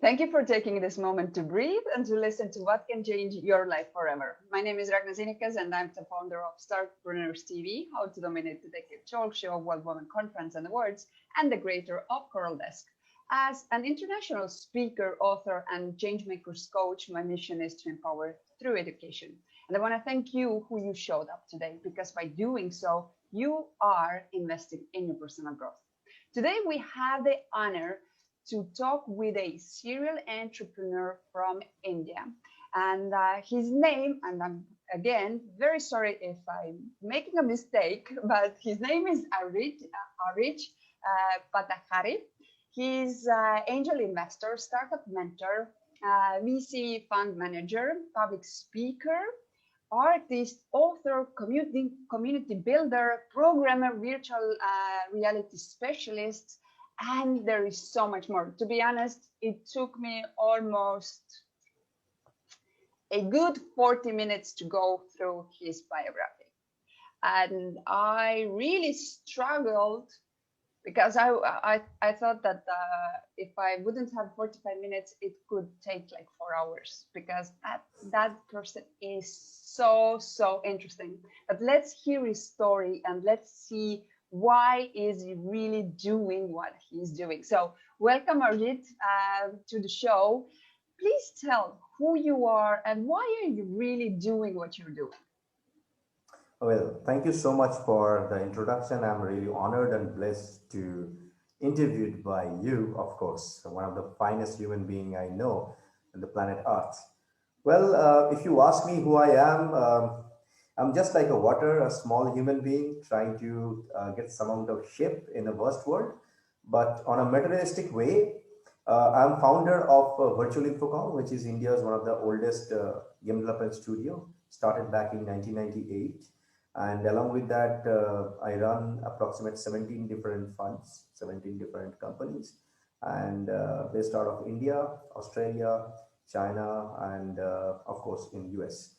Thank you for taking this moment to breathe and to listen to what can change your life forever. My name is Ragne Sinikas, and I'm the founder of Startpreneurs TV, How to Dominate the Decade talk show, World Women Conference and Awards, and the creator of Coral Desk. As an international speaker, author, and changemakers coach, my mission is to empower through education. And I want to thank you who you showed up today, because by doing so, you are investing in your personal growth. Today, we have the honor to talk with a serial entrepreneur from India. And his name, and I'm again very sorry if I'm making a mistake, but his name is Arijit Bhattacharyya. He's angel investor, startup mentor, VC fund manager, public speaker, artist, author, community builder, programmer, virtual reality specialist, and there is so much more. To be honest, it took me almost a good 40 minutes to go through his biography. And I really struggled because I thought that if I wouldn't have 45 minutes, it could take like 4 hours, because that person is so interesting. But let's hear his story and let's see why is he really doing what he's doing. So welcome, Arijit, to the show. Please tell who you are and why are you really doing what you're doing. Well, thank you so much for the introduction. I'm really honored and blessed to interviewed by you, of course, one of the finest human being I know on the planet Earth. Well, if you ask me who I am, I'm just like a water, a small human being trying to get some amount of shape in a vast world. But on a materialistic way, I'm founder of Virtual Infocom, which is India's one of the oldest game development studio, started back in 1998. And along with that, I run approximate 17 different funds, 17 different companies, and based out of India, Australia, China, and of course in US.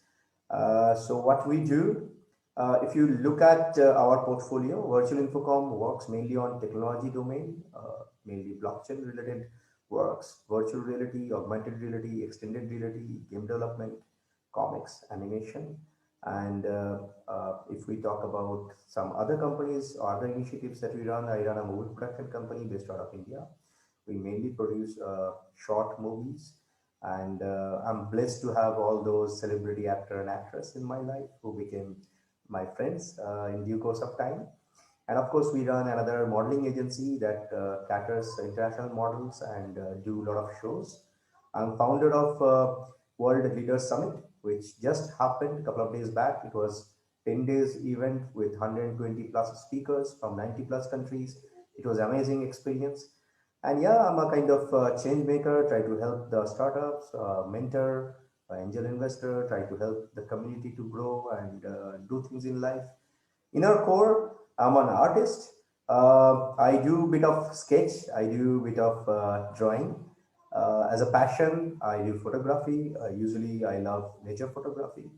So what we do, if you look at our portfolio, Virtual Infocom works mainly on technology domain, mainly blockchain related works, virtual reality, augmented reality, extended reality, game development, comics, animation. And if we talk about some other companies or other initiatives that we run, I run a movie production company based out of India. We mainly produce short movies, and I'm blessed to have all those celebrity actor and actress in my life who became my friends in due course of time. And of course, we run another modeling agency that caters international models and do a lot of shows. I'm founder of World Leaders Summit, which just happened a couple of days back. It was 10 days event with 120 plus speakers from 90 plus countries. It was amazing experience. And yeah, I'm a kind of change maker, try to help the startups, mentor, angel investor, try to help the community to grow and do things in life. In our core, I'm an artist. I do a bit of sketch. I do a bit of drawing. As a passion, I do photography. Usually, I love nature photography.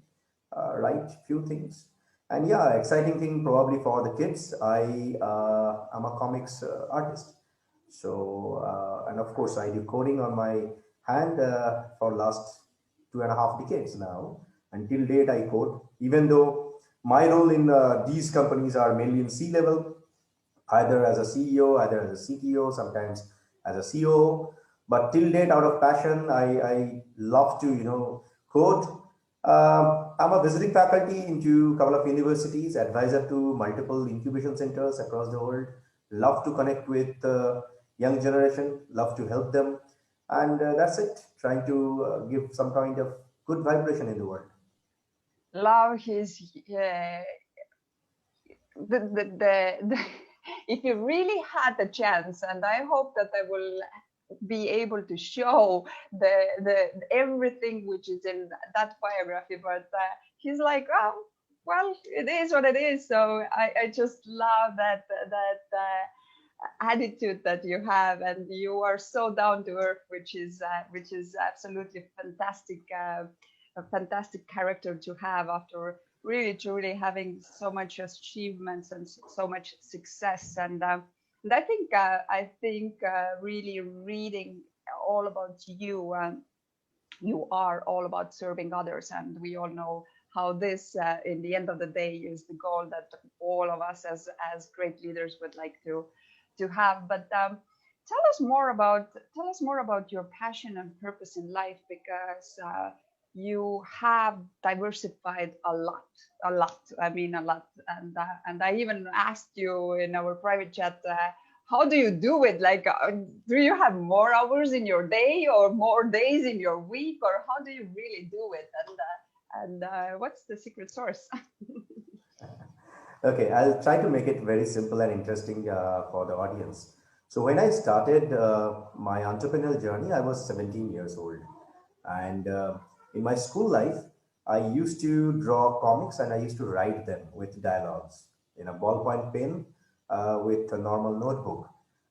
Write few things, and yeah, exciting thing probably for the kids. I'm a comics artist. So and of course, I do coding on my hand for last 2.5 decades now. Until date, I code, even though my role in these companies are mainly in C level, either as a CEO, either as a CTO, sometimes as a COO. But till date, out of passion, I love to code. I'm a visiting faculty into a couple of universities, advisor to multiple incubation centers across the world. Love to connect with young generation. Love to help them, and that's it. Trying to give some kind of good vibration in the world. Love his the if you really had the chance, and I hope that I will be able to show the everything which is in that biography, but he's like, oh well, it is what it is. So I just love that attitude that you have, and you are so down to earth, which is absolutely fantastic, a fantastic character to have after really truly having so much achievements and so much success. And And I think really reading all about you, you are all about serving others, and we all know how this, in the end of the day, is the goal that all of us as great leaders would like to have. But tell us more about your passion and purpose in life, because you have diversified a lot. I mean, a lot. And I even asked you in our private chat, how do you do it? Like, do you have more hours in your day or more days in your week, or how do you really do it? And what's the secret source? Okay, I'll try to make it very simple and interesting for the audience. So, when I started my entrepreneurial journey, I was 17 years old. And in my school life, I used to draw comics and I used to write them with dialogues in a ballpoint pen with a normal notebook.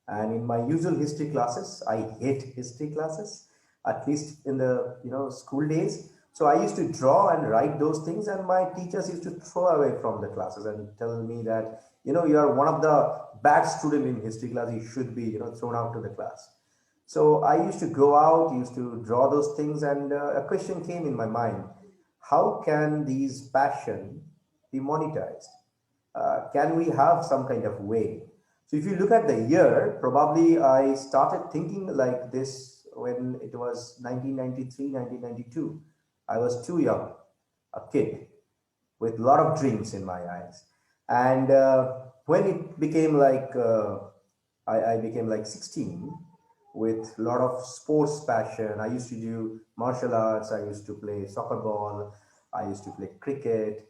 And in my usual history classes, I hate history classes, at least in the school days. So I used to draw and write those things, and my teachers used to throw away from the classes and tell me that you are one of the bad student in history class. You should be thrown out to the class. So I used to go out, used to draw those things, and a question came in my mind: how can these passion be monetized? Can we have some kind of way? So if you look at the year, probably I started thinking like this when it was 1993, 1992. I was too young, a kid with a lot of dreams in my eyes. And when it became like I became like 16 with a lot of sports passion. I used to do martial arts. I used to play soccer ball. I used to play cricket.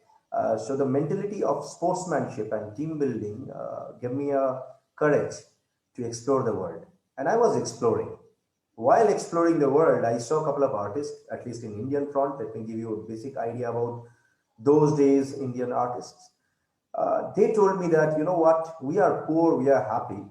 So the mentality of sportsmanship and team building gave me a courage to explore the world. And I was exploring. While exploring the world, I saw a couple of artists, at least in Indian front. Let me give you a basic idea about those days Indian artists. They told me that, you know what, we are poor, we are happy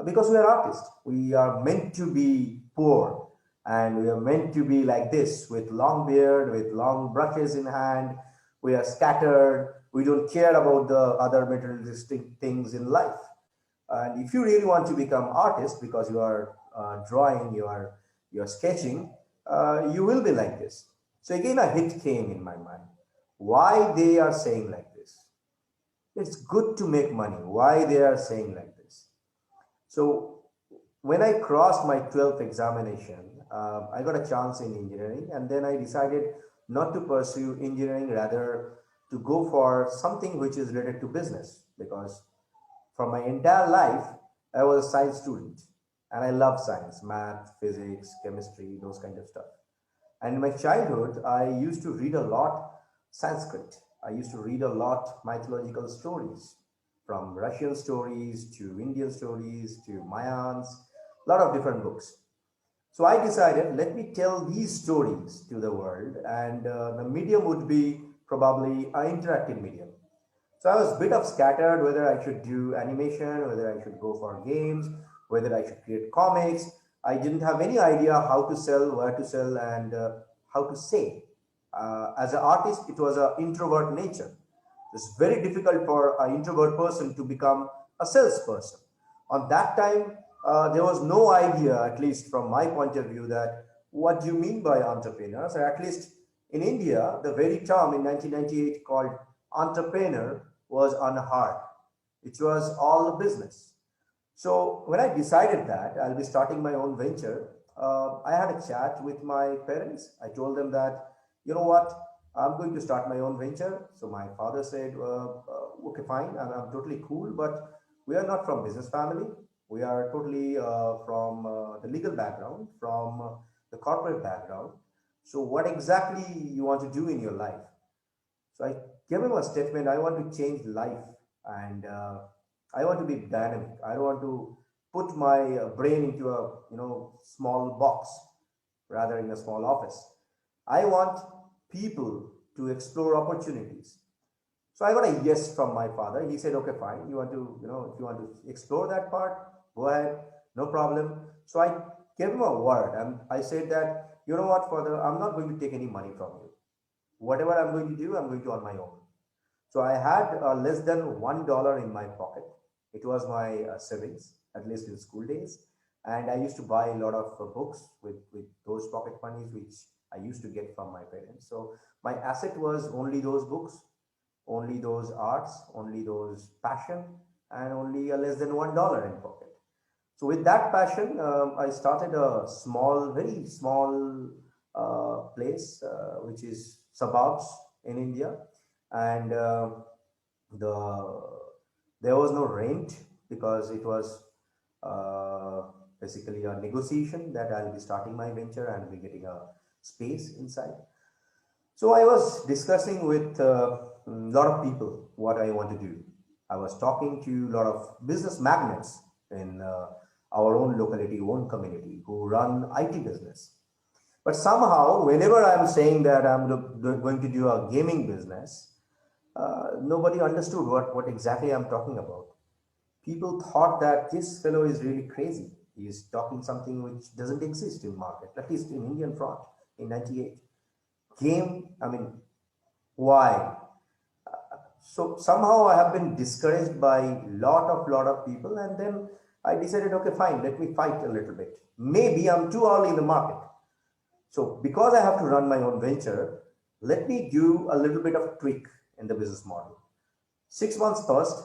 because we are artists. We are meant to be poor and we are meant to be like this with long beard, with long brushes in hand. We are scattered. We don't care about the other materialistic things in life. And if you really want to become artist because you are drawing, you are sketching, you will be like this. So again, a hit came in my mind. Why they are saying like this? It's good to make money. Why they are saying like this? So when I crossed my 12th examination, I got a chance in engineering, and then I decided not to pursue engineering, rather to go for something which is related to business, because for my entire life, I was a science student and I love science, math, physics, chemistry, those kind of stuff. And in my childhood, I used to read a lot Sanskrit. I used to read a lot mythological stories, from Russian stories to Indian stories to Mayans, a lot of different books. So I decided, let me tell these stories to the world, and the medium would be probably an interactive medium. So I was a bit of scattered whether I should do animation, whether I should go for games, whether I should create comics. I didn't have any idea how to sell, where to sell, and how to say. As an artist, it was an introvert nature. It's very difficult for an introvert person to become a salesperson. On that time, there was no idea, at least from my point of view, that what do you mean by entrepreneurs? Or at least in India, the very term in 1998 called entrepreneur was unheard. It was all business. So when I decided that I'll be starting my own venture, I had a chat with my parents. I told them that, you know what, I'm going to start my own venture. So my father said, okay, fine, I'm totally cool, but we are not from business family. We are totally from the legal background, from the corporate background. So what exactly you want to do in your life? So I gave him a statement. I want to change life, and I want to be dynamic. I don't want to put my brain into a small box, rather in a small office. I want people to explore opportunities. So I got a yes from my father. He said, okay, fine. You want to, if you want to explore that part, go ahead, no problem. So I gave him a word, and I said that, you know what, father, I'm not going to take any money from you. Whatever I'm going to do, I'm going to on my own. So I had less than $1 in my pocket. It was my savings. at least in school days. And I used to buy a lot of books with those pocket monies, which I used to get from my parents. So my asset was only those books, only those arts, only those passion, and only a less than $1 in pocket. So with that passion, I started a small, very small place, which is suburbs in India, and the there was no rent because it was uh, basically a negotiation that I'll be starting my venture and be getting a space inside. So I was discussing with a lot of people what I want to do. I was talking to a lot of business magnates in our own locality, own community who run IT business. But somehow, whenever I'm saying that going to do a gaming business, nobody understood what exactly I'm talking about. People thought that this fellow is really crazy. He is talking something which doesn't exist in market, at least in Indian front in 98. Game, I mean, why? So somehow I have been discouraged by lot of people, and then I decided, okay, fine, let me fight a little bit. Maybe I'm too early in the market. So because I have to run my own venture, let me do a little bit of tweak in the business model. 6 months first,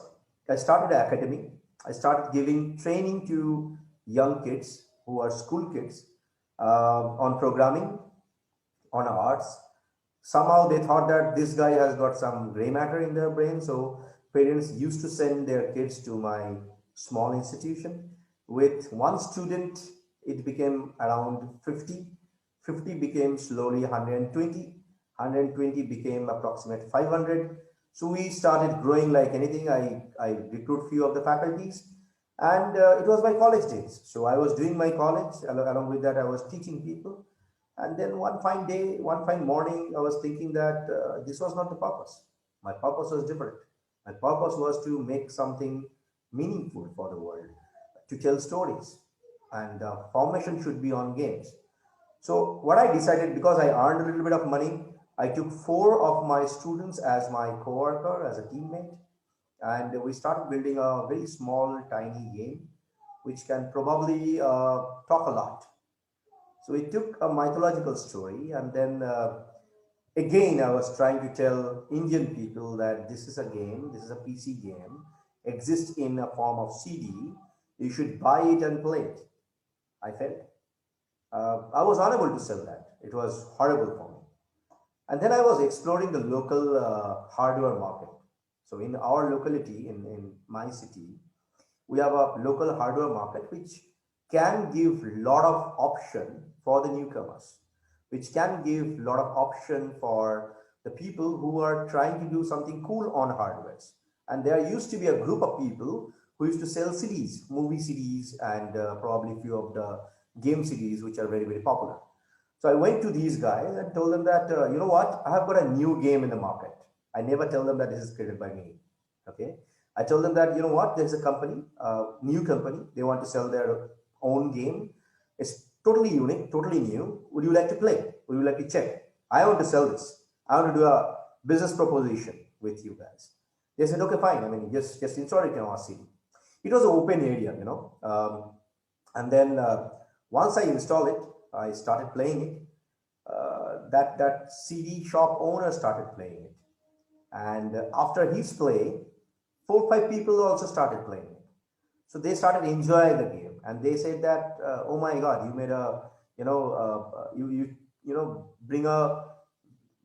I started an academy. I started giving training to young kids who are school kids on programming, on arts. Somehow they thought that this guy has got some gray matter in their brain. So parents used to send their kids to my small institution. With one student, it became around 50. 50 became slowly 120. 120 became approximate 500. So we started growing like anything. I recruit few of the faculties, and it was my college days. So I was doing my college. Along with that, I was teaching people. And then one fine day, one fine morning, I was thinking that this was not the purpose. My purpose was different. My purpose was to make something meaningful for the world, to tell stories, and formation should be on games. So what I decided, because I earned a little bit of money, I took four of my students as my co-worker, as a teammate, and we started building a very small, tiny game, which can probably talk a lot. So we took a mythological story, and then again I was trying to tell Indian people that this is a game, this is a PC game, exists in a form of CD. You should buy it and play it. I felt I was unable to sell that. It was horrible for me. And then I was exploring the local hardware market. So in our locality, in my city, we have a local hardware market which can give lot of option for the newcomers, which can give lot of option for the people who are trying to do something cool on hardwares. And there used to be a group of people who used to sell CDs, movie CDs, and probably few of the game CDs which are very popular. So I went to these guys and told them that, you know what, I have got a new game in the market. I never tell them that this is created by me. Okay. I told them that, you know what, there's a company, new company, they want to sell their own game. It's totally unique, totally new. Would you like to play? Would you like to check? I want to sell this. I want to do a business proposition with you guys. They said, okay, fine. I mean, just install it in our CD. It was an open area, you know. And then once I installed it, I started playing it. That CD shop owner started playing it. And after his play, 4 or 5 people also started playing it. So they started enjoying the game, and they said that, "Oh my God, you made a, bring a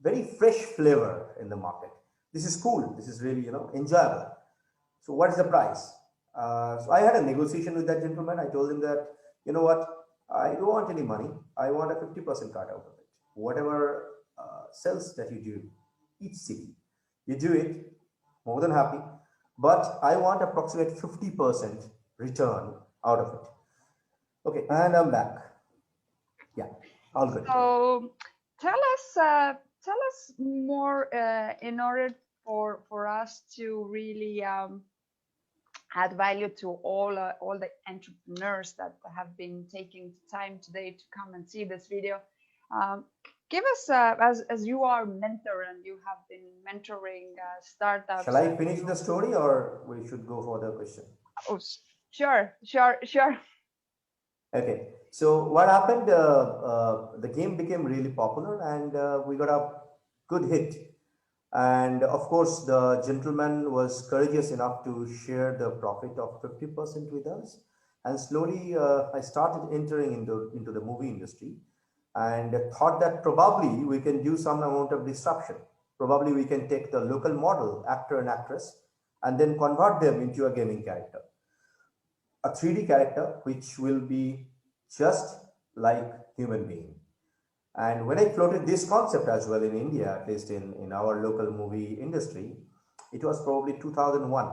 very fresh flavor in the market. This is cool. This is really enjoyable. So what is the price?" So I had a negotiation with that gentleman. I told him that, you know what, I don't want any money. I want a 50% cut out of it. Whatever sales that you do, each city, you do it, more than happy. But I want approximate 50% return out of it. Okay, and I'm back. Yeah, all good. So tell us more in order for us to really add value to all the entrepreneurs that have been taking time today to come and see this video. Um, Give us, as you are mentor and you have been mentoring startups. Shall I finish the story or we should go for the question? Oh, Sure. Okay, so what happened? The game became really popular, and we got a good hit. And of course, the gentleman was courageous enough to share the profit of 50% with us. And slowly, I started entering into the movie industry, and thought that probably we can do some amount of disruption. Probably we can take the local model, actor and actress, and then convert them into a gaming character, a 3D character which will be just like human being. And when I floated this concept as well in India, at least in our local movie industry, it was probably 2001.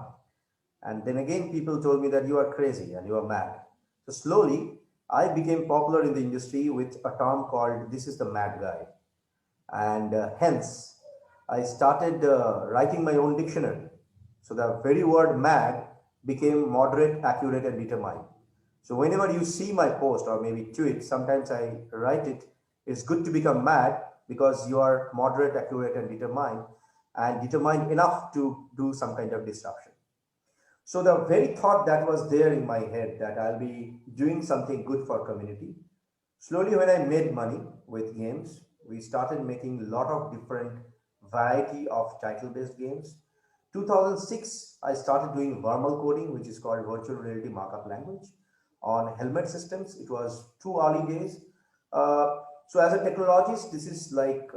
And then again, people told me that you are crazy and you are mad. So slowly, I became popular in the industry with a term called "this is the mad guy." And hence, I started writing my own dictionary. So the very word mad became moderate, accurate, and determined. So whenever you see my post or maybe tweet, sometimes I write it, it's good to become mad because you are moderate, accurate, and determined enough to do some kind of disruption. So the very thought that was there in my head that I'll be doing something good for community. Slowly, when I made money with games, we started making a lot of different variety of title-based games. 2006, I started doing verbal coding, which is called virtual reality markup language. On helmet systems, it was too early days. So as a technologist, this is like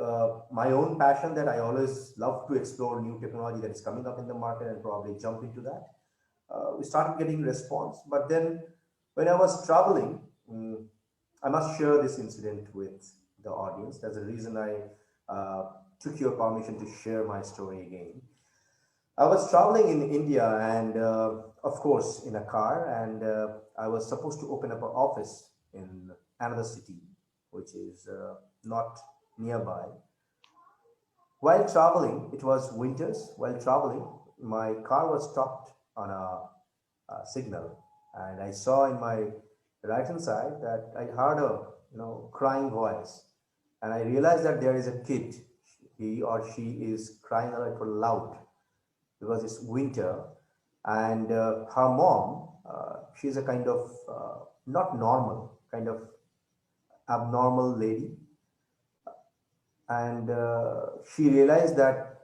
my own passion that I always love to explore new technology that is coming up in the market and probably jump into that. We started getting response. But then when I was traveling, I must share this incident with the audience. There's a reason I took your permission to share my story again. I was traveling in India and, of course, in a car, and I was supposed to open up an office in another city, which is not nearby. While traveling, it was winters. While traveling, my car was stopped on a signal, and I saw in my right hand side that I heard a crying voice, and I realized that there is a kid. He or she is crying a little loud because it's winter, and her mom, she's a kind of not normal, kind of abnormal lady, and she realized that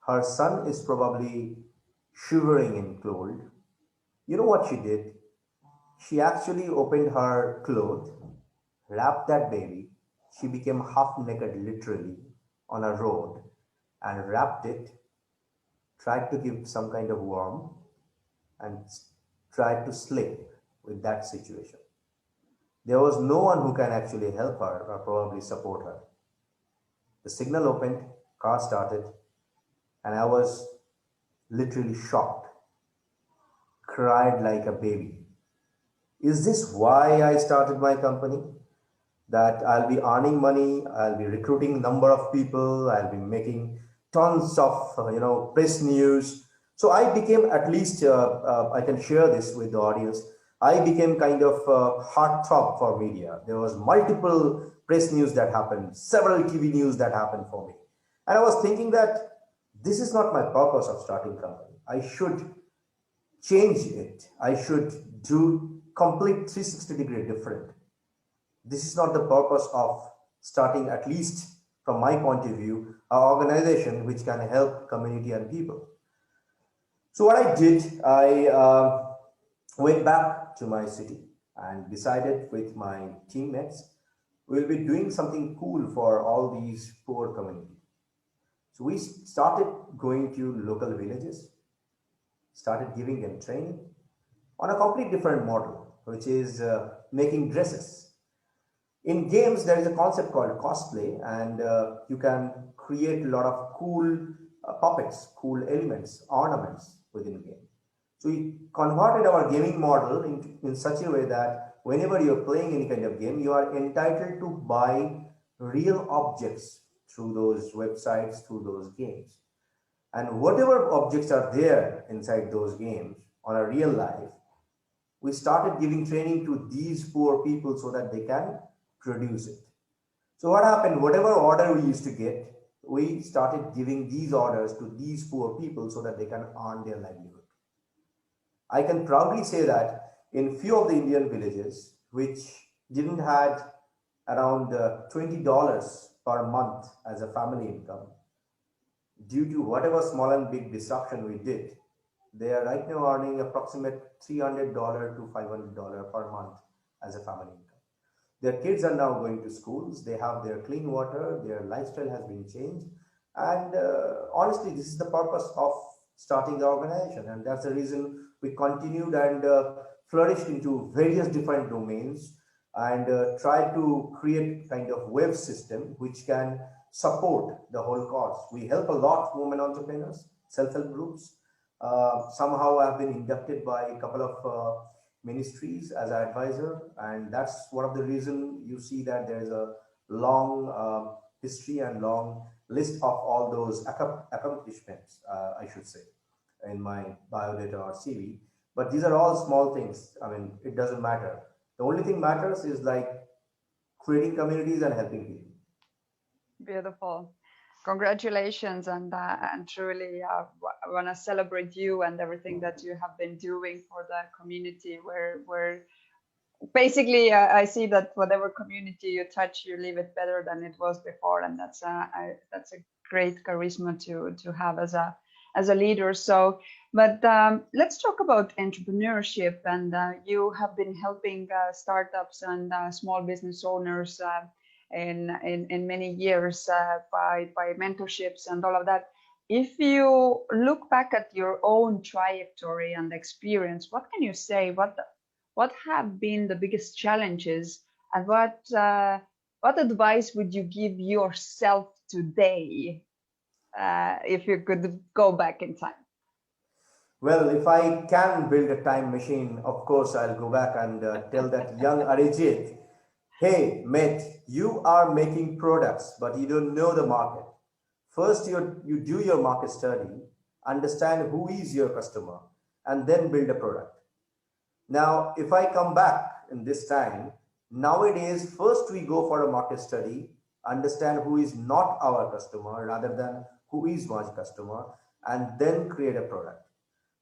her son is probably shivering in cold. You know what she did? She actually opened her clothes, wrapped that baby. She became half naked, literally, on a road, and wrapped it, tried to give some kind of warmth, and tried to sleep with that situation. There was no one who can actually help her or probably support her. The signal opened, car started, and I was literally shocked, cried like a baby. Is this why I started my company? That I'll be earning money, I'll be recruiting number of people, I'll be making tons of press news. So I became at least I can share this with the audience. I became kind of heartthrob for media. There was multiple press news that happened, several TV news that happened for me, and I was thinking that this is not my purpose of starting company. I should change it. I should do complete 360-degree different. This is not the purpose of starting, at least from my point of view, an organization which can help community and people. So what I did, I went back to my city and decided with my teammates, we'll be doing something cool for all these poor communities. So we started going to local villages, started giving them training on a complete different model, which is making dresses. In games, there is a concept called cosplay, and you can create a lot of cool puppets, cool elements, ornaments within game. So we converted our gaming model in such a way that whenever you're playing any kind of game, you are entitled to buy real objects through those websites, through those games. And whatever objects are there inside those games on a real life, we started giving training to these poor people so that they can produce it. So what happened, whatever order we used to get, we started giving these orders to these poor people so that they can earn their livelihood. I can proudly say that in few of the Indian villages, which didn't had around $20 per month as a family income, due to whatever small and big disruption we did, they are right now earning approximate $300 to $500 per month as a family income. Their kids are now going to schools, they have their clean water, their lifestyle has been changed. And honestly, this is the purpose of starting the organization. And that's the reason we continued and flourished into various different domains and try to create kind of web system which can support the whole cause. We help a lot women entrepreneurs, self-help groups. Somehow I've been inducted by a couple of ministries as an advisor, and that's one of the reason you see that there is a long history and long list of all those accomplishments, I should say, in my biodata or CV. But these are all small things. I mean, it doesn't matter. The only thing matters is like creating communities and helping people. Beautiful. Congratulations, and truly I want to celebrate you and everything that you have been doing for the community. Where basically I see that whatever community you touch, you leave it better than it was before, and that's a great charisma to have as a leader. So, but let's talk about entrepreneurship. And you have been helping startups and small business owners in many years by mentorships and all of that. If you look back at your own trajectory and experience, what can you say? What have been the biggest challenges, and what advice would you give yourself today if you could go back in time? Well, if I can build a time machine, of course, I'll go back and tell that young Arijit, hey, mate, you are making products, but you don't know the market. First, you do your market study, understand who is your customer, and then build a product. Now, if I come back in this time, nowadays, first we go for a market study, understand who is not our customer rather than who is my customer, and then create a product.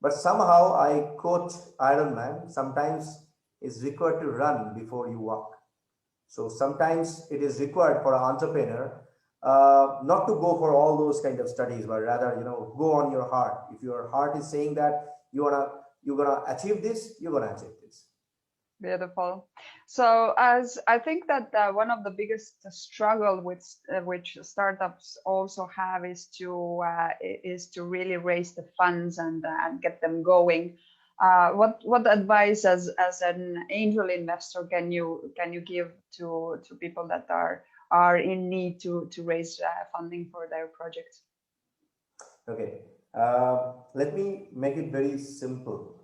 But somehow I quote Iron Man, sometimes it's required to run before you walk. So sometimes it is required for an entrepreneur not to go for all those kind of studies, but rather, go on your heart. If your heart is saying that you're gonna achieve this, you're gonna achieve this. Beautiful. So, as I think that one of the biggest struggle which startups also have is to really raise the funds and get them going. What advice as an angel investor can you give to people that are in need to raise funding for their projects? Okay, let me make it very simple.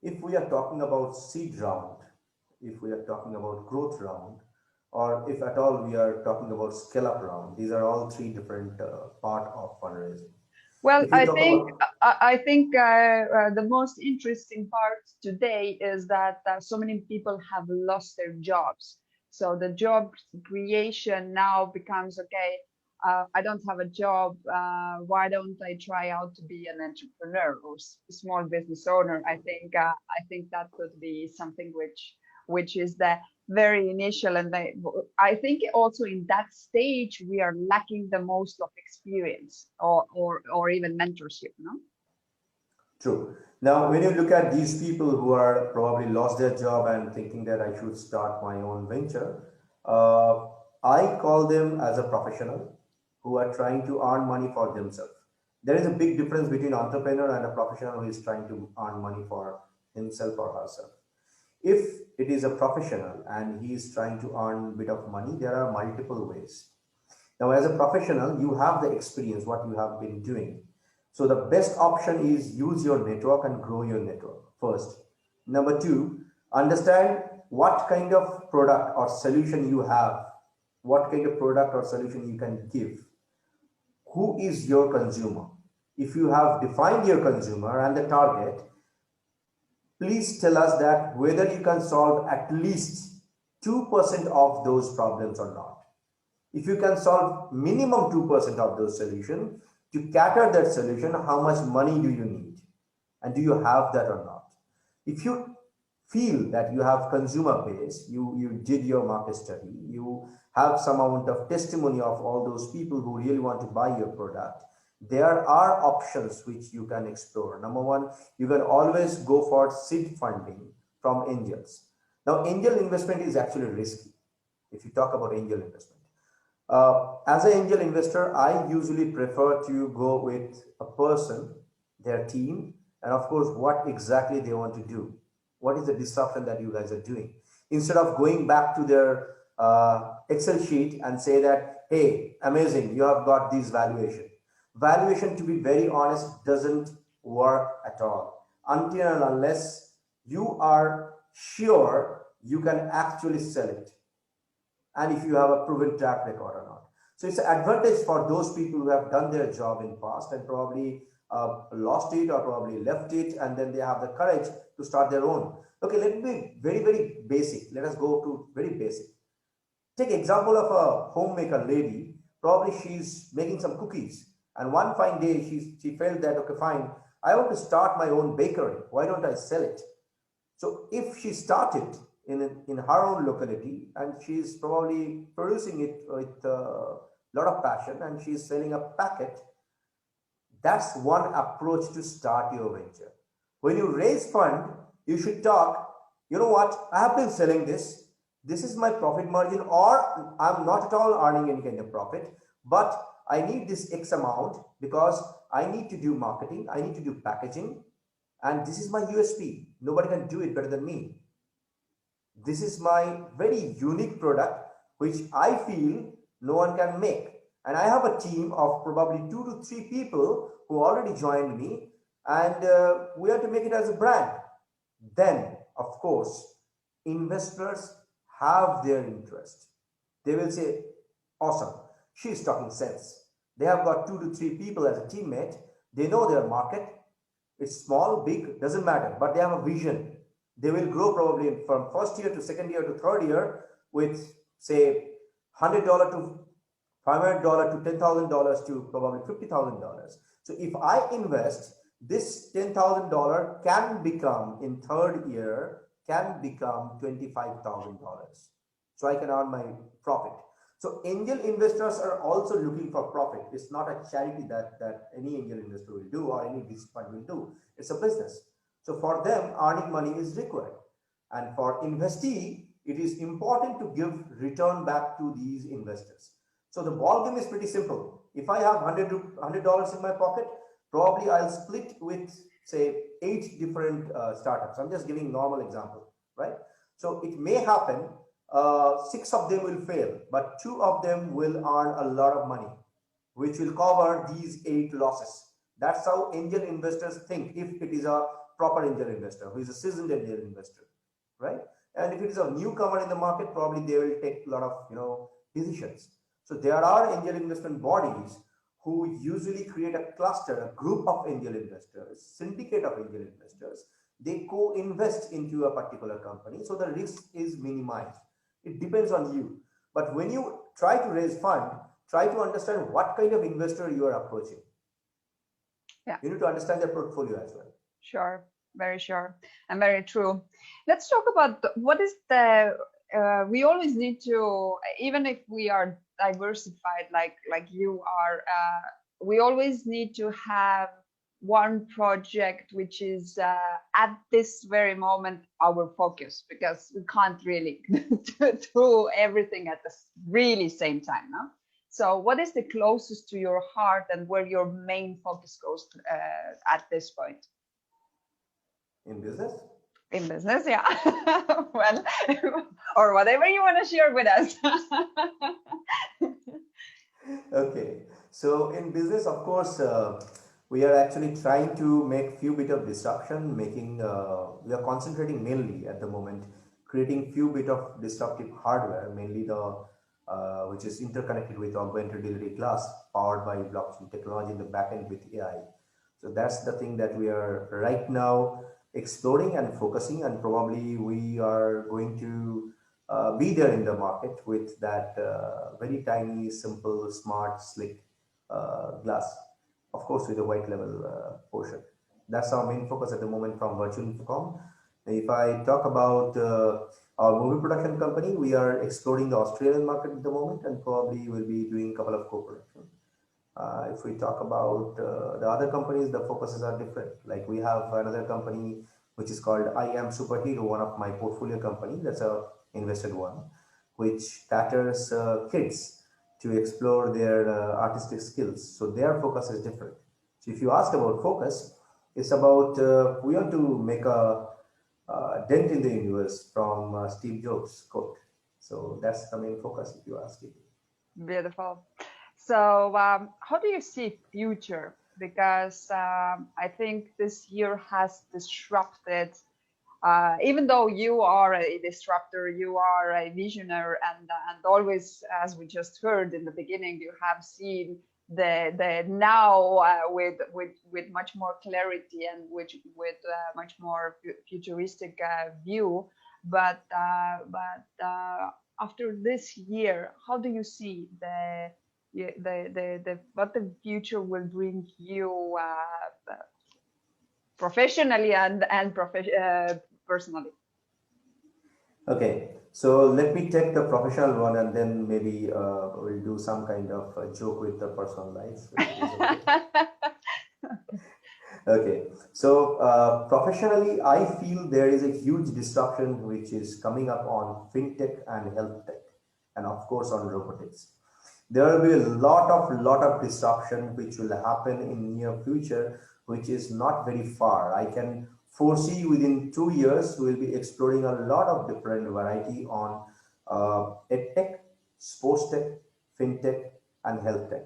If we are talking about seed round, if we are talking about growth round, or if at all we are talking about scale up round, these are all three different part of fundraising. Well, If you talk about I think the most interesting part today is that so many people have lost their jobs. So the job creation now becomes okay. I don't have a job. Why don't I try out to be an entrepreneur or small business owner? I think that could be something which is the very initial, and I think also in that stage we are lacking the most of experience or even mentorship, no? true. Now, when you look at these people who are probably lost their job and thinking that I should start my own venture, I call them as a professional who are trying to earn money for themselves. There is a big difference between entrepreneur and a professional who is trying to earn money for himself or herself. If it is a professional and he is trying to earn a bit of money, there are multiple ways. Now, as a professional, you have the experience, what you have been doing. So the best option is use your network and grow your network first. Number two, understand what kind of product or solution you have, what kind of product or solution you can give. Who is your consumer? If you have defined your consumer and the target, please tell us that whether you can solve at least 2% of those problems or not. If you can solve minimum 2% of those solutions, to cater that solution, how much money do you need? And do you have that or not? If you feel that you have consumer base, you did your market study, you have some amount of testimony of all those people who really want to buy your product, there are options which you can explore. Number one, you can always go for seed funding from angels. Now, angel investment is actually risky if you talk about angel investment. As an angel investor, I usually prefer to go with a person, their team, and of course, what exactly they want to do. What is the disruption that you guys are doing? Instead of going back to their Excel sheet and say that, hey, amazing, you have got this valuation. Valuation, to be very honest, doesn't work at all until and unless you are sure you can actually sell it, and if you have a proven track record or not. So it's an advantage for those people who have done their job in past and probably lost it or probably left it, and then they have the courage to start their own. Okay, let me be very, very basic. Let us go to very basic. Take example of a homemaker lady. Probably she's making some cookies, and one fine day she felt that, okay, fine, I want to start my own bakery. Why don't I sell it? So if she started in her own locality and she's probably producing it with a lot of passion and she's selling a packet, that's one approach to start your venture. When you raise fund, you should talk, you know what, I have been selling this. This is my profit margin, or I'm not at all earning any kind of profit, but I need this X amount because I need to do marketing, I need to do packaging, and this is my USP. Nobody can do it better than me. This is my very unique product, which I feel no one can make. And I have a team of probably 2 to 3 people who already joined me, and we have to make it as a brand. Then, of course, investors have their interest. They will say, awesome, she's talking sense. They have got 2 to 3 people as a teammate. They know their market. It's small, big, doesn't matter, but they have a vision. They will grow probably from first year to second year to third year with, say, $100 to $500 to $10,000 to probably $50,000. So if I invest, this $10,000 can become in third year can become $25,000. So I can earn my profit. So angel investors are also looking for profit. It's not a charity that any angel investor will do or any VC fund will do. It's a business. So for them, earning money is required. And for investee, it is important to give return back to these investors. So the ball game is pretty simple. If I have $100 in my pocket, probably I'll split with, say, 8 different startups. I'm just giving normal example, right? So it may happen 6 of them will fail, but 2 of them will earn a lot of money, which will cover these 8 losses. That's how angel investors think, if it is a proper angel investor, who is a seasoned angel investor, right? And if it is a newcomer in the market, probably they will take a lot of decisions. So there are angel investment bodies who usually create a cluster, a group of angel investors, syndicate of angel investors. They co-invest into a particular company, so the risk is minimized. It depends on you. But when you try to raise fund, try to understand what kind of investor you are approaching. Yeah. You need to understand their portfolio as well. Sure, very sure, and very true. Let's talk about what is the. We always need to, even if we are diversified, like you are, we always need to have one project which is at this very moment our focus, because we can't really do everything at the really same time, no? So what is the closest to your heart and where your main focus goes at this point? In business? In business, yeah. Well, or whatever you want to share with us. Okay, so in business, of course, we are actually trying to make few bit of disruption, we are concentrating mainly at the moment, creating few bit of disruptive hardware, mainly which is interconnected with augmented reality glass, powered by blockchain technology in the backend with AI. So that's the thing that we are right now exploring and focusing, and probably we are going to be there in the market with that very tiny, simple, smart, slick glass, of course, with a white level portion. That's our main focus at the moment from Virtual Infocom. If I talk about our movie production company, we are exploring the Australian market at the moment, and probably will be doing a couple of co-production. If we talk about the other companies, the focuses are different. Like we have another company which is called I Am Superhero, one of my portfolio company. That's a invested one, which caters kids to explore their artistic skills. So their focus is different. So if you ask about focus, it's about we want to make a dent in the universe from Steve Jobs' quote. So that's the main focus, if you ask me. Beautiful. So, how do you see future? Because I think this year has disrupted. Even though you are a disruptor, you are a visionary, and always, as we just heard in the beginning, you have seen the now with much more clarity and with much more futuristic view. But after this year, how do you see the what the future will bring you professionally and personally? Okay, so let me take the professional one and then maybe we'll do some kind of joke with the personal life. If it is okay. Okay, so professionally, I feel there is a huge disruption which is coming up on fintech and health tech, and of course on robotics. There will be a lot of disruption which will happen in near future, which is not very far. I can foresee within 2 years we'll be exploring a lot of different variety on edtech, sports tech, fintech, and health tech.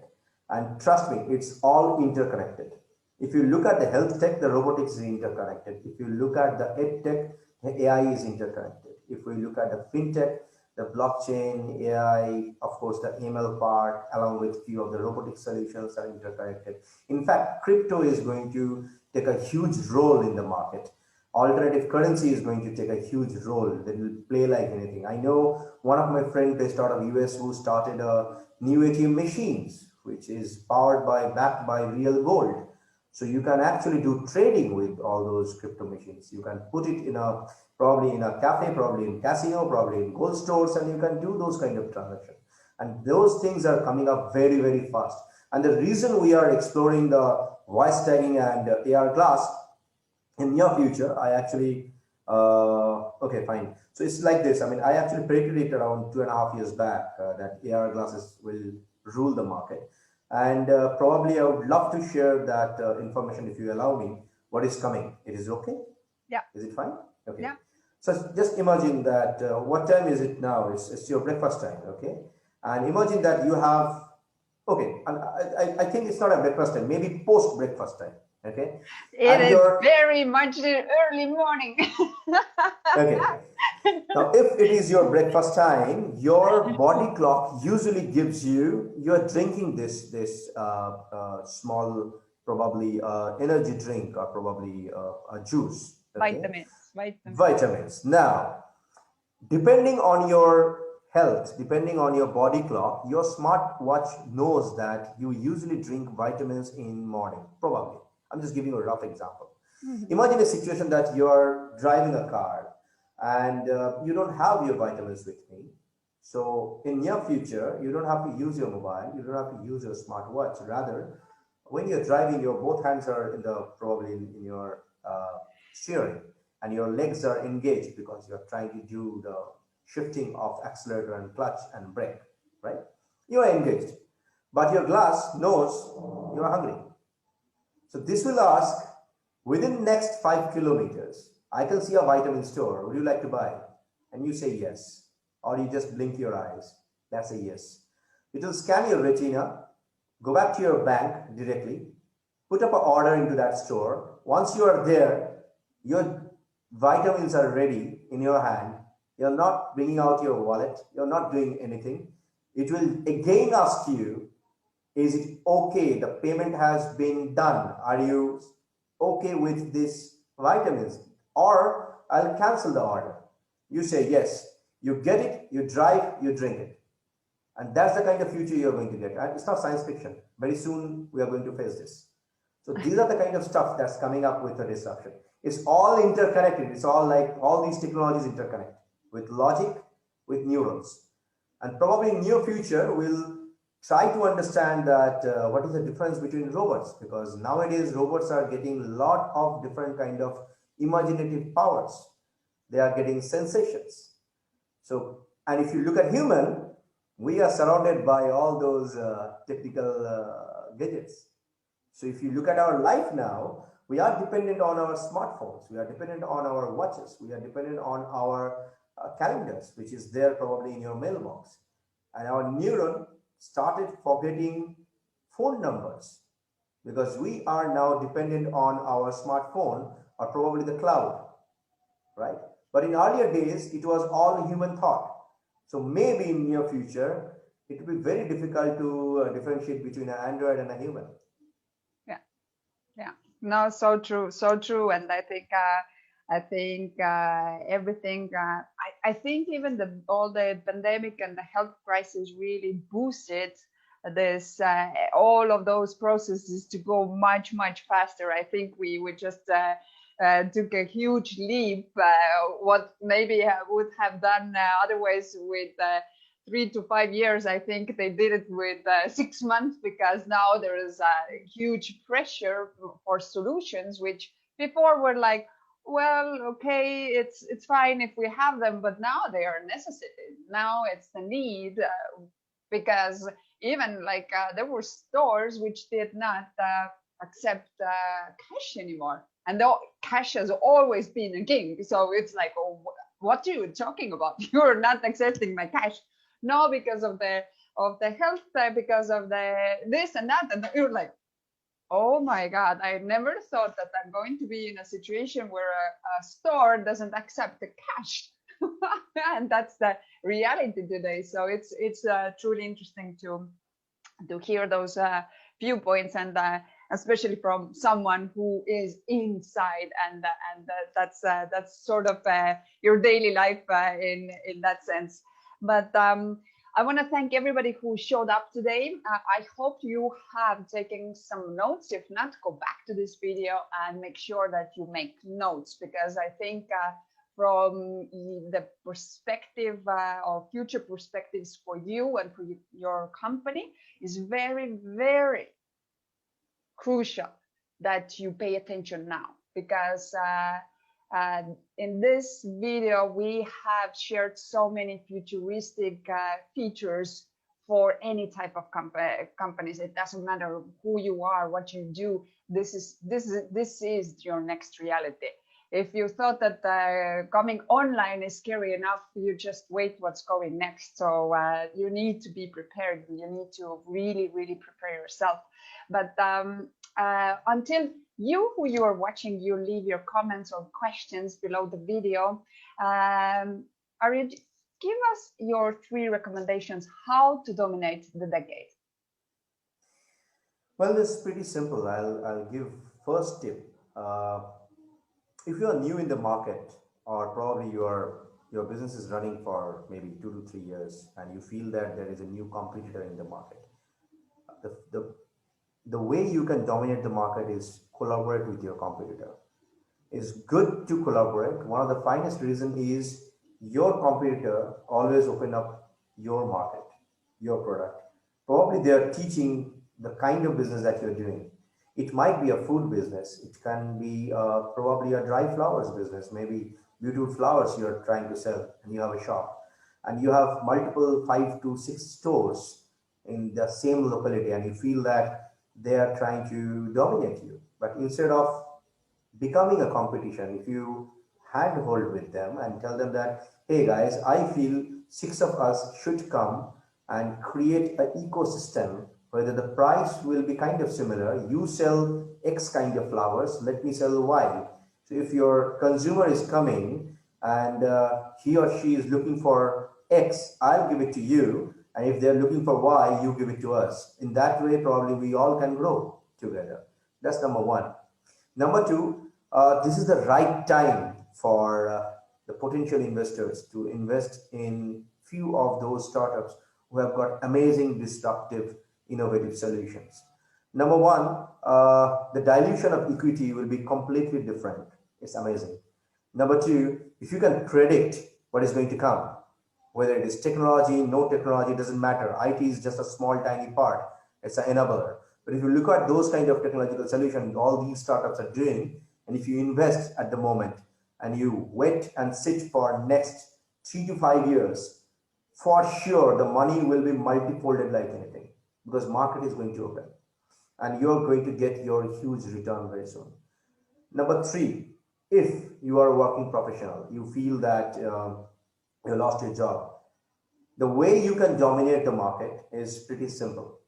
And trust me, it's all interconnected. If you look at the health tech, the robotics is interconnected. If you look at the ed tech, the AI is interconnected. If we look at the fintech, the blockchain, AI, of course, the ML part, along with few of the robotic solutions are interconnected. In fact, crypto is going to take a huge role in the market. Alternative currency is going to take a huge role that will play like anything. I know one of my friends based out of US who started a new ATM machines, which is powered by backed by real gold. So you can actually do trading with all those crypto machines. You can put it in a probably in a cafe, probably in casino, probably in gold stores, and you can do those kind of transactions. And those things are coming up very, very fast. And the reason we are exploring the voice tagging and AR glass in near future, I actually okay, fine. So it's like this. I mean, I actually predicted it around 2.5 years back that AR glasses will rule the market. And probably I would love to share that information if you allow me. What is coming? It is okay? Yeah. Is it fine? Okay. Yeah. So just imagine that what time is it now? It's your breakfast time, okay? And imagine that you have, okay, and I think it's not a breakfast time, maybe post breakfast time, okay? It and is your, very much the early morning. okay. Now, if it is your breakfast time, your body clock usually gives you, you're drinking this small, probably energy drink or probably a juice, okay? Vitamins. Now, depending on your health, depending on your body clock, your smartwatch knows that you usually drink vitamins in morning, probably. I'm just giving you a rough example. Imagine a situation that you're driving a car and you don't have your vitamins with me. So in near future, you don't have to use your mobile, you don't have to use your smartwatch. Rather, when you're driving, your both hands are in the probably in your steering, and your legs are engaged because you're trying to do the shifting of accelerator and clutch and brake, right? You are engaged, but your glass knows you are hungry. So this will ask, within next 5 kilometers, I can see a vitamin store. Would you like to buy? And you say yes. Or you just blink your eyes. That's a yes. It will scan your retina, go back to your bank directly, put up an order into that store. Once you are there, your vitamins are ready in your hand. You're not bringing out your wallet. You're not doing anything. It will again ask you, is it okay? The payment has been done. Are you okay with this vitamins? Or I'll cancel the order. You say yes. You get it, you drive, you drink it. And that's the kind of future you're going to get. And it's not science fiction. Very soon we are going to face this. So these are the kind of stuff that's coming up with the disruption. It's all interconnected. It's all like all these technologies interconnect with logic, with neurons. And probably in near future, we'll try to understand that what is the difference between robots, because nowadays robots are getting a lot of different kind of imaginative powers. They are getting sensations. So, and if you look at human, we are surrounded by all those technical gadgets. So if you look at our life now, we are dependent on our smartphones, we are dependent on our watches, we are dependent on our calendars, which is there probably in your mailbox. And our neuron started forgetting phone numbers because we are now dependent on our smartphone or probably the cloud, right? But in earlier days, it was all human thought. So maybe in near future, it will be very difficult to differentiate between an android and a human. Yeah, yeah. No, so true, so true. And I think everything. I think even all the pandemic and the health crisis really boosted this all of those processes to go much faster. I think we just took a huge leap. What maybe would have done otherwise with 3 to 5 years, I think they did it with 6 months, because now there is a huge pressure for solutions, which before were like, well, okay, it's fine if we have them, but now they are necessary. Now it's the need, because even like there were stores which did not accept cash anymore, and though cash has always been a king, so it's like, oh, what are you talking about? You're not accepting my cash. No, because of the health, because of the this and that, and you're like, oh my God, I never thought that I'm going to be in a situation where a store doesn't accept the cash. And that's the reality today. So it's truly interesting to hear those viewpoints, and especially from someone who is inside, and that's sort of your daily life in that sense. But I want to thank everybody who showed up today. I hope you have taken some notes. If not, go back to this video and make sure that you make notes, because I think from the perspective or future perspectives for you and for your company is very crucial that you pay attention now, because in this video we have shared so many futuristic features for any type of companies. It doesn't matter who you are, what you do. This is your next reality. If you thought that coming online is scary enough, you just wait what's going next. So you need to be prepared. You need to really prepare yourself. But until who you are watching, you leave your comments or questions below the video. Arijit, give us your 3 recommendations how to dominate the decade. Well, this is pretty simple. I'll give first tip. If you are new in the market, or probably your business is running for maybe 2 to 3 years, and you feel that there is a new competitor in the market, the way you can dominate the market is collaborate with your competitor. It's good to collaborate. One of the finest reason is your competitor always open up your market, your product. Probably they are teaching the kind of business that you're doing. It might be a food business. It can be probably a dry flowers business, maybe beautiful flowers you're trying to sell, and you have a shop, and you have multiple 5 to 6 stores in the same locality, and you feel that they are trying to dominate you. But instead of becoming a competition, if you handhold with them and tell them that, hey guys, I feel 6 of us should come and create an ecosystem whether the price will be kind of similar. You sell X kind of flowers, let me sell Y. So if your consumer is coming and he or she is looking for X, I'll give it to you. And if they're looking for Y, you give it to us. In that way, probably we all can grow together. That's number 1. Number 2, this is the right time for the potential investors to invest in few of those startups who have got amazing, disruptive, innovative solutions. Number one, the dilution of equity will be completely different. It's amazing. Number two, if you can predict what is going to come, whether it is technology, no technology, doesn't matter. IT is just a small, tiny part. It's an enabler. But if you look at those kind of technological solutions, all these startups are doing, and if you invest at the moment and you wait and sit for next 3 to 5 years, for sure the money will be multifolded like anything because market is going to open and you're going to get your huge return very soon. Number three, if you are a working professional, you feel that you lost your job, the way you can dominate the market is pretty simple.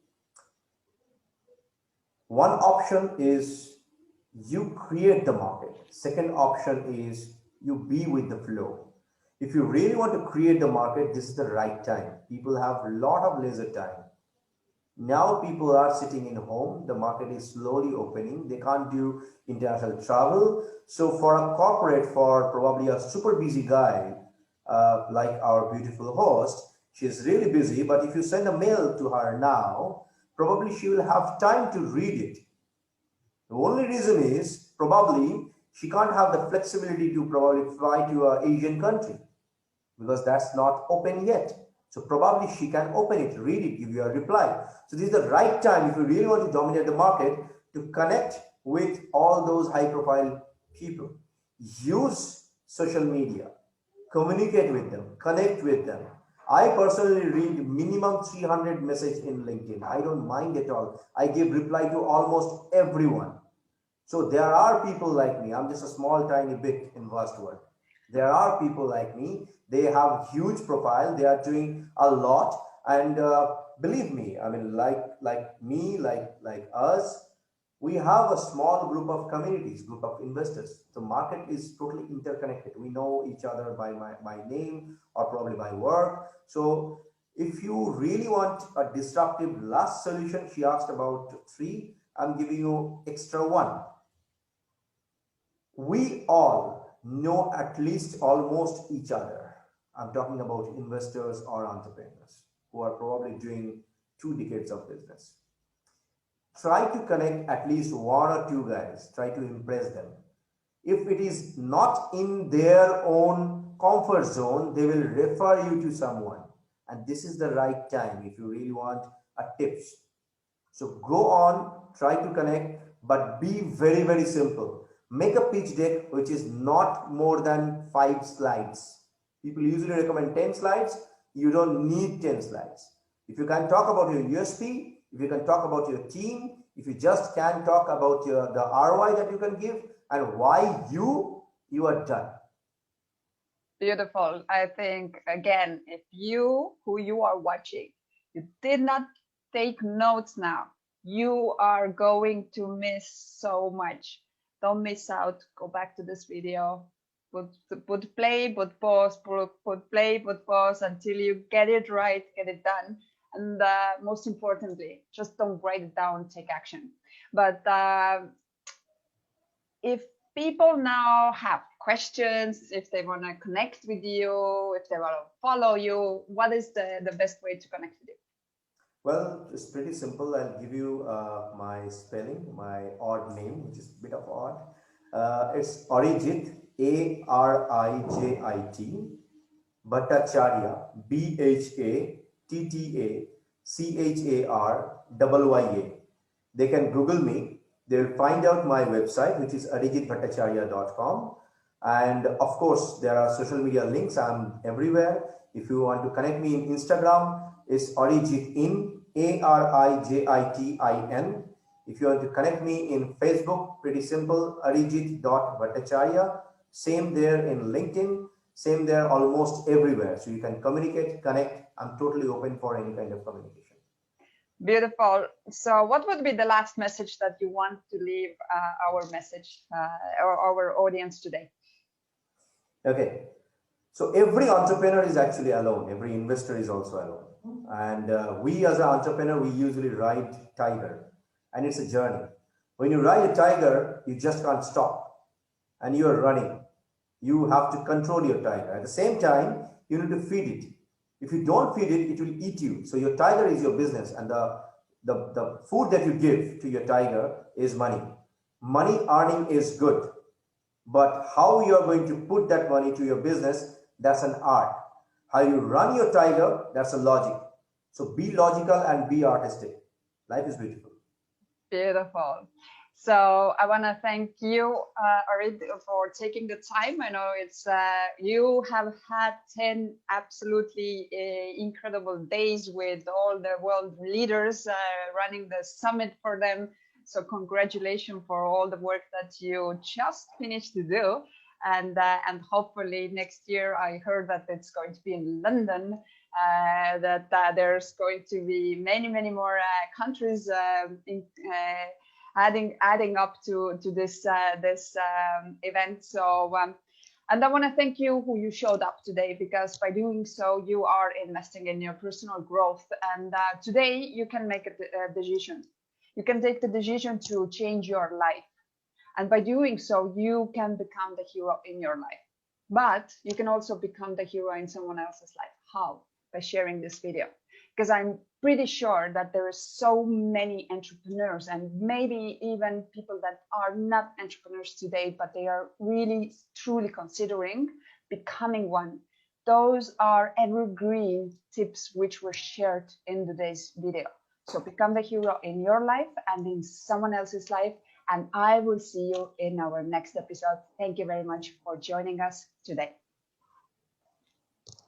One option is you create the market. Second option is you be with the flow. If you really want to create the market, this is the right time. People have a lot of leisure time. Now people are sitting in home. The market is slowly opening. They can't do international travel. So for a corporate, for probably a super busy guy like our beautiful host, she's really busy. But if you send a mail to her now, probably she will have time to read it. The only reason is probably she can't have the flexibility to probably fly to an Asian country because that's not open yet. So probably she can open it, read it, give you a reply. So this is the right time if you really want to dominate the market to connect with all those high profile people. Use social media, communicate with them, connect with them. I personally read minimum 300 messages in LinkedIn. I don't mind at all. I give reply to almost everyone. So there are people like me. I'm just a small, tiny bit in vast world. There are people like me. They have huge profile. They are doing a lot, and believe me, I mean, like me, like us, we have a small group of communities, group of investors. The market is totally interconnected. We know each other by my name or probably by work. So if you really want a disruptive last solution, she asked about three. I'm giving you extra one. We all know at least almost each other. I'm talking about investors or entrepreneurs who are probably doing 2 decades of business. Try to connect at least one or two guys, try to impress them. If it is not in their own comfort zone, they will refer you to someone. And this is the right time if you really want a tips. So go on, try to connect, but be very, very simple. Make a pitch deck which is not more than 5 slides. People usually recommend 10 slides. You don't need 10 slides. If you can talk about your USP, if you can talk about your team, if you just can talk about the ROI that you can give and why you are done. Beautiful. I think, again, if you, who you are watching, you did not take notes now, you are going to miss so much. Don't miss out. Go back to this video. Put play, put pause, put play, put pause until you get it right, get it done. And most importantly, just don't write it down, take action. But if people now have questions, if they want to connect with you, if they want to follow you, what is the best way to connect with you? Well, it's pretty simple. I'll give you my spelling, my odd name, which is a bit of odd. It's Arijit, Arijit, Bhattacharya, Bhattacharya. They can Google me. They'll find out my website, which is arijitbhattacharya.com. And of course, there are social media links. I'm everywhere. If you want to connect me in Instagram, it's Arijitin, Arijitin. If you want to connect me in Facebook, pretty simple, arijit.bhattacharya. Same there in LinkedIn, same there almost everywhere. So you can communicate, connect. I'm totally open for any kind of communication. Beautiful. So what would be the last message that you want to leave our message or our audience today? Okay. So every entrepreneur is actually alone. Every investor is also alone. And we as an entrepreneur, we usually ride tiger, and it's a journey. When you ride a tiger, you just can't stop, and you are running. You have to control your tiger. At the same time, you need to feed it. If you don't feed it, it will eat you. So your tiger is your business, and the food that you give to your tiger is money. Money earning is good, but how you are going to put that money to your business, that's an art. How you run your tiger, that's a logic. So be logical and be artistic. Life is beautiful. Beautiful. So I want to thank you, Arid, for taking the time. I know it's you have had 10 absolutely incredible days with all the world leaders running the summit for them. So congratulations for all the work that you just finished to do. And hopefully next year, I heard that it's going to be in London. That there's going to be many more countries adding up to this event. So and I want to thank you who you showed up today, because by doing so you are investing in your personal growth. And today you can make a decision. You can take the decision to change your life, and by doing so you can become the hero in your life. But you can also become the hero in someone else's life. How? By sharing this video, because I'm pretty sure that there are so many entrepreneurs, and maybe even people that are not entrepreneurs today, but they are really truly considering becoming one. Those are evergreen tips which were shared in today's video. So become the hero in your life and in someone else's life. And I will see you in our next episode. Thank you very much for joining us today.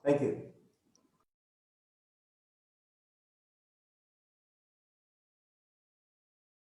Thank you.